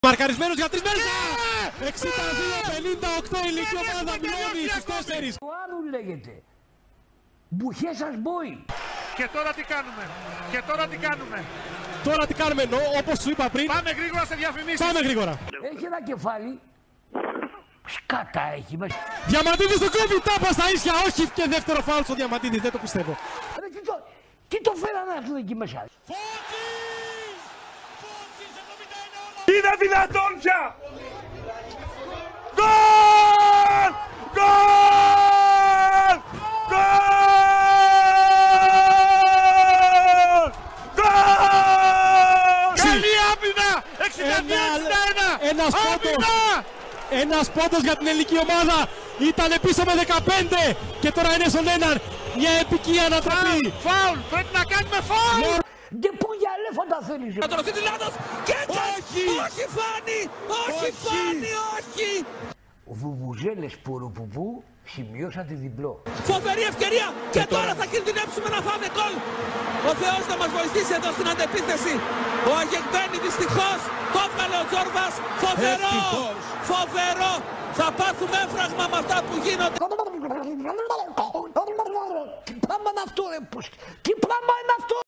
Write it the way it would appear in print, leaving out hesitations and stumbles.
Μαρκαρισμένος για 3 μέρες. 62-58 ηλικία ομάδα μειώνει στους 4. Ο Άρου λέγεται. Μπουχέ σας μπόι. Και τώρα τι κάνουμε. Τώρα τι κάνουμε, όπως σου είπα πριν. Πάμε γρήγορα σε διαφημίσεις. Πάμε γρήγορα. Έχει ένα κεφάλι. Σκάτα έχει μέσα. Διαμαντίδης το κόβει, τάπα στα ίσια. Όχι και δεύτερο φάουλ στο Διαμαντίδη, δεν το πιστεύω. Τι το φέρανε αυτό εκεί μέσα. Είναι δυνατόν πια! Γκολ! Γκολ! Γκολ! Γκολ! Καλή άμυνα! 62-61! Ένας πόντος για την ελληνική ομάδα. Ήταν πίσω με 15 και τώρα είναι στον έναν. Μια επική ανατροπή. Φάουλ! Πρέπει να κάνουμε φάουλ! Και πού για αλέφαντα θέλεις. Θα το ρωτήσει λάθος και Όχι! όχι Φάνη! Όχι Φάνη! Όχι! Βουβουζέλες πουρουπουπού σημειώσαν τη διπλό. Φοβερή ευκαιρία και τώρα θα κινδυνεύσουμε να φάμε γκολ. Ο Θεός θα μας βοηθήσει εδώ στην αντεπίθεση. Ο Αγεγμπένη δυστυχώς το έβγαλε ο Τζόρβας. Φοβερό! Φοβερό! Θα πάθουμε έφραγμα με αυτά που γίνονται. Τι πράγμα είναι αυτό ρε. Τι πράγμα είναι αυτό.